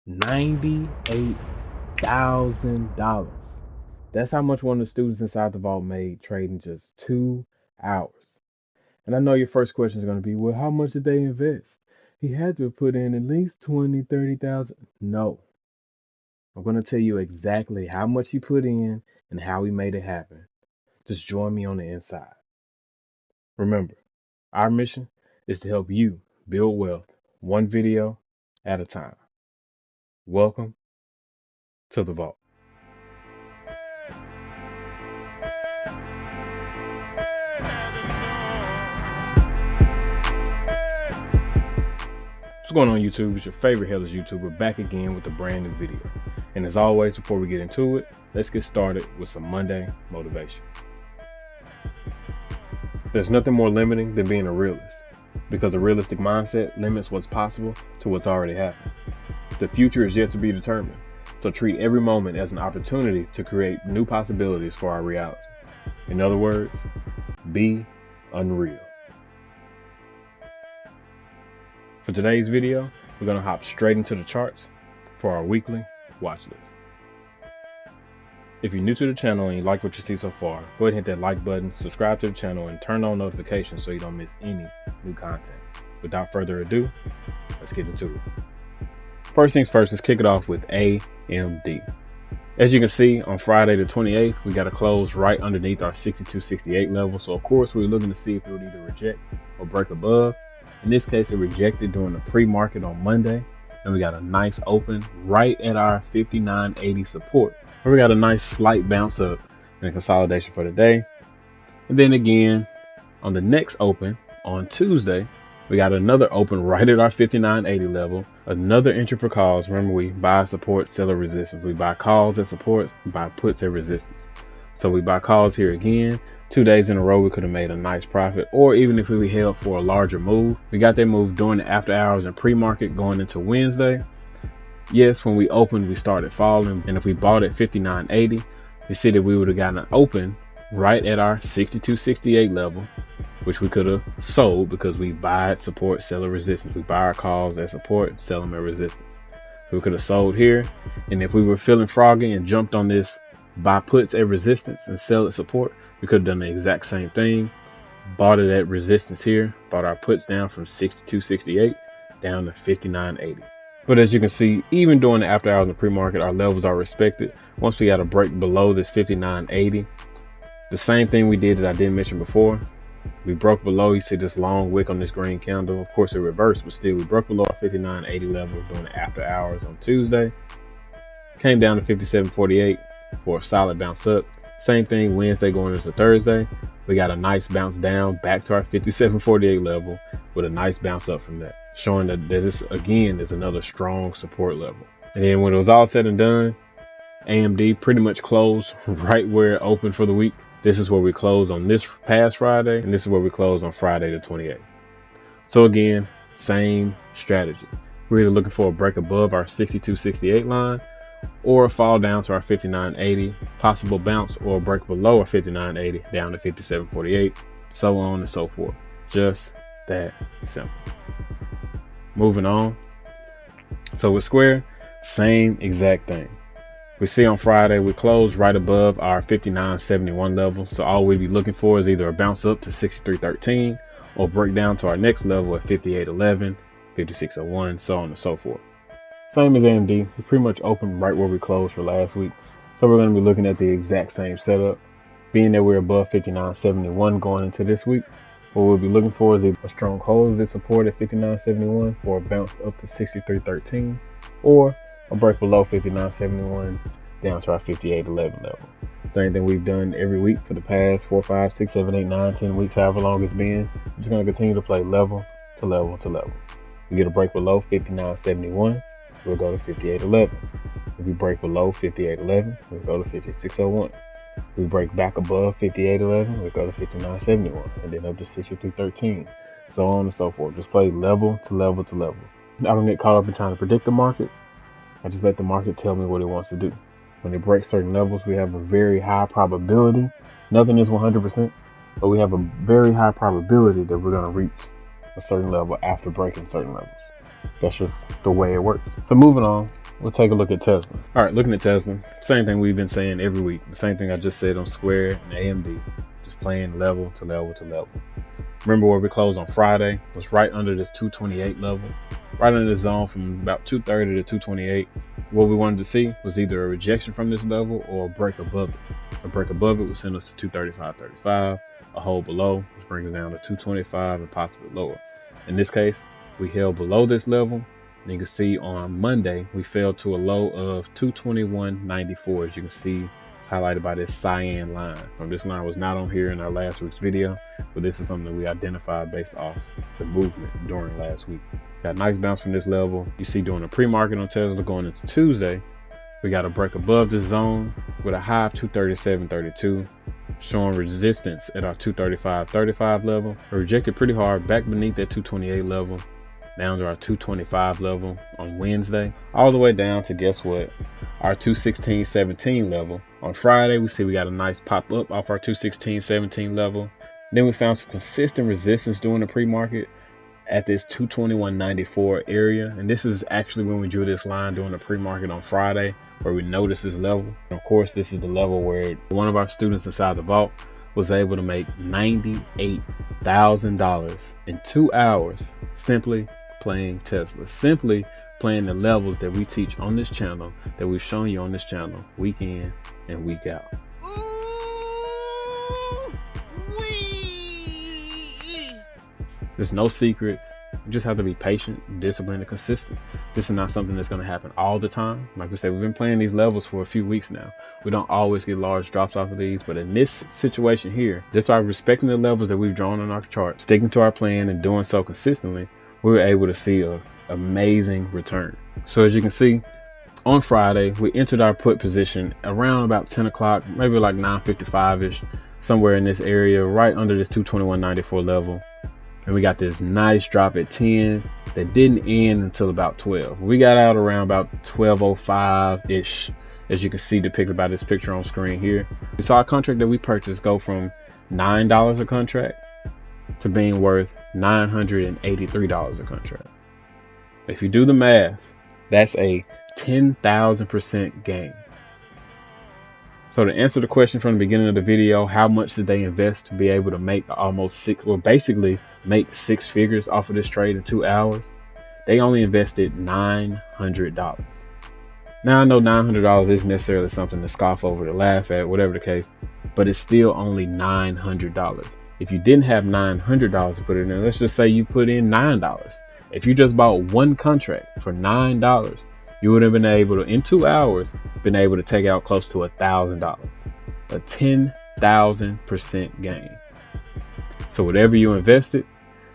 $98,000. That's how much one of the students inside the vault made trading just 2 hours. And I know your first question is going to be, well, how much did they invest? He had to have put in at least 20, 30,000. No, I'm going to tell you exactly how much he put in and how he made it happen. Just join me on the inside. Remember, our mission is to help you build wealth one video at a time. Welcome to the vault. What's going on, YouTube? It's your favorite Hellish YouTuber back again with a brand new video. And as always, before we get into it, let's get started with some Monday motivation. There's nothing more limiting than being a realist, because a realistic mindset limits what's possible to what's already happened. The future is yet to be determined, so treat every moment as an opportunity to create new possibilities for our reality. In other words, be unreal. For today's video, we're going to hop straight into the charts for our weekly watch list. If you're new to the channel and you like what you see so far, go ahead and hit that like button, subscribe to the channel, and turn on notifications so you don't miss any new content. Without further ado, let's get into it. First things first, let's kick it off with AMD. As you can see, on Friday the 28th, we got a close right underneath our 62.68 level. So of course, we were looking to see if it would either reject or break above. In this case, it rejected during the pre-market on Monday, and we got a nice open right at our 59.80 support. We got a nice slight bounce up and a consolidation for the day. And then again, on the next open on Tuesday, we got another open right at our 59.80 level. Another entry for calls. Remember, we buy support, sell at resistance. We buy calls at supports, we buy puts at resistance. So we buy calls here again. 2 days in a row, we could have made a nice profit, or even if we held for a larger move. We got that move during the after hours and pre-market going into Wednesday. Yes, when we opened, we started falling, and if we bought at 59.80, we see that we would have gotten an open right at our 62.68 level, which we could have sold because we buy at support, sell at resistance. We buy our calls at support, sell them at resistance. So we could have sold here, and if we were feeling froggy and jumped on this buy puts at resistance and sell at support, we could have done the exact same thing. Bought it at resistance here, bought our puts down from 62.68 down to 59.80. But as you can see, even during the after hours and pre-market, our levels are respected. Once we got a break below this 59.80, the same thing we did that I didn't mention before. We broke below, you see this long wick on this green candle. Of course it reversed, but still we broke below our 59.80 level during the after hours on Tuesday. Came down to 57.48 for a solid bounce up. Same thing Wednesday going into Thursday. We got a nice bounce down back to our 57.48 level with a nice bounce up from that, showing that this again is another strong support level. And then when it was all said and done, AMD pretty much closed right where it opened for the week. This is where we closed on this past Friday, and this is where we closed on Friday the 28th. So again, same strategy. We're either looking for a break above our 62.68 line or a fall down to our 59.80, possible bounce, or a break below our 59.80 down to 57.48, so on and so forth. Just that simple. Moving on. So with Square, same exact thing. We see on Friday we closed right above our 59.71 level, so all we'd be looking for is either a bounce up to 63.13 or break down to our next level at 58.11, 56.01, so on and so forth. Same as AMD, we pretty much opened right where we closed for last week, so we're going to be looking at the exact same setup. Being that we're above 59.71 going into this week, what we'll be looking for is a strong hold of this support at 59.71 for a bounce up to 63.13, or a break below 59.71 down to our 58.11 level. Same thing we've done every week for the past 4, 5, 6, 7, 8, 9, 10 weeks, however long it's been. We're just going to continue to play level to level to level. We get a break below 59.71, we'll go to 58.11. If we break below 58.11, we'll go to 56.01. If we break back above 58.11, we'll go to 59.71, and then up to 63.13, so on and so forth. Just play level to level to level. I don't get caught up in trying to predict the market. I just let the market tell me what it wants to do. When it breaks certain levels, we have a very high probability. Nothing is 100%, but we have a very high probability that we're going to reach a certain level after breaking certain levels. That's just the way it works. So moving on, we'll take a look at Tesla. All right, looking at Tesla, same thing we've been saying every week. The same thing I just said on Square and AMD, just playing level to level to level. Remember where we closed on Friday was right under this 228 level, right under the zone from about 230 to 228. What we wanted to see was either a rejection from this level or a break above it. A break above it would send us to 235.35. A hold below, which brings us down to 225 and possibly lower. In this case, we held below this level. And you can see on Monday, we fell to a low of 221.94. As you can see, it's highlighted by this cyan line. This line was not on here in our last week's video, but this is something that we identified based off the movement during last week. Got a nice bounce from this level. You see during the pre-market on Tesla going into Tuesday, we got a break above this zone with a high of 237.32, showing resistance at our 235.35 level. We rejected pretty hard back beneath that 228 level, down to our 225 level on Wednesday, all the way down to, guess what, our 216.17 level. On Friday, we see we got a nice pop up off our 216.17 level. Then we found some consistent resistance during the pre-market at this 221.94 area, and this is actually when we drew this line during the pre-market on Friday, where we noticed this level. And of course, this is the level where one of our students inside the vault was able to make $98,000 in 2 hours simply playing Tesla, simply playing the levels that we teach on this channel, that we've shown you on this channel week in and week out. There's no secret. You just have to be patient, disciplined, and consistent. This is not something that's going to happen all the time. Like we said, we've been playing these levels for a few weeks now. We don't always get large drops off of these, but in this situation here, this by respecting the levels that we've drawn on our chart, sticking to our plan and doing so consistently, we were able to see an amazing return. So as you can see, on Friday, we entered our put position around about 10 o'clock, maybe like 9:55-ish, somewhere in this area, right under this 221.94 level. And we got this nice drop at 10 that didn't end until about 12. We got out around about 12:05-ish, as you can see depicted by this picture on screen here. We saw a contract that we purchased go from $9 a contract to being worth $983 a contract. If you do the math, that's a 10,000% gain. So to answer the question from the beginning of the video, how much did they invest to be able to make basically make 6 figures off of this trade in 2 hours? They only invested $900. Now I know $900 isn't necessarily something to scoff over, to laugh at, whatever the case, but it's still only $900. If you didn't have $900 to put in there, let's just say you put in $9. If you just bought one contract for $9, you would have been able to, in 2 hours, been able to take out close to $1,000, a 10,000% gain. So whatever you invested,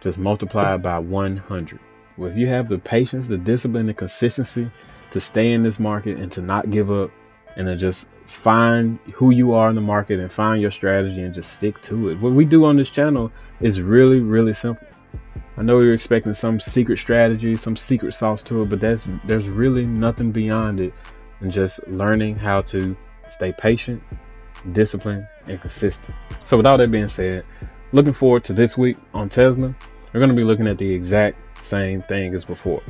just multiply it by 100. Well, if you have the patience, the discipline, the consistency to stay in this market and to not give up and to just find who you are in the market and find your strategy and just stick to it. What we do on this channel is really, really simple. I know you're expecting some secret strategy, some secret sauce to it, but there's really nothing beyond it than just learning how to stay patient, disciplined, and consistent. So with all that being said, looking forward to this week on Tesla. We're going to be looking at the exact same thing as before,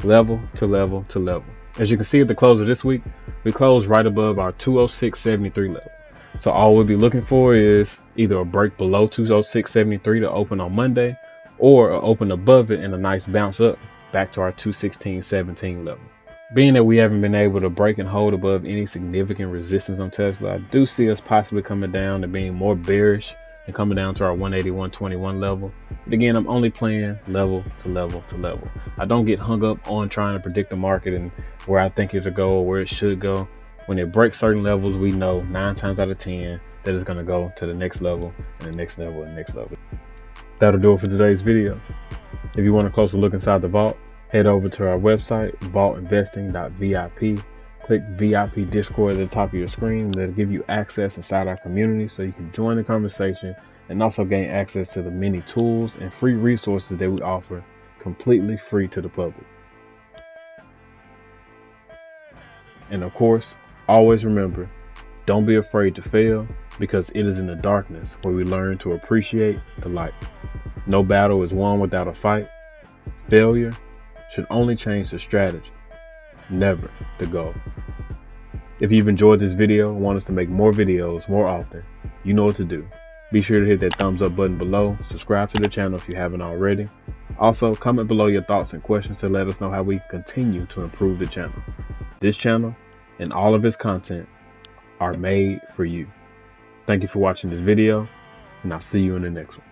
level to level to level. As you can see at the close of this week, we closed right above our 206.73 level. So all we'll be looking for is either a break below 206.73 to open on Monday, or open above it and a nice bounce up back to our 216.17 level. Being that we haven't been able to break and hold above any significant resistance on Tesla, I do see us possibly coming down to being more bearish and coming down to our 181.21 level. But again, I'm only playing level to level to level. I don't get hung up on trying to predict the market and where I think it should go or where it should go. When it breaks certain levels, we know 9 times out of 10 that it's going to go to the next level and the next level and the next level. That'll do it for today's video. If you want a closer look inside the vault, head over to our website, vaultinvesting.vip. Click VIP Discord at the top of your screen. That'll give you access inside our community so you can join the conversation and also gain access to the many tools and free resources that we offer completely free to the public. And of course, always remember, don't be afraid to fail, because it is in the darkness where we learn to appreciate the light. No battle is won without a fight. Failure should only change the strategy, never the goal. If you've enjoyed this video and want us to make more videos more often, you know what to do. Be sure to hit that thumbs up button below, subscribe to the channel if you haven't already. Also, comment below your thoughts and questions to let us know how we can continue to improve the channel. This channel and all of its content are made for you. Thank you for watching this video, and I'll see you in the next one.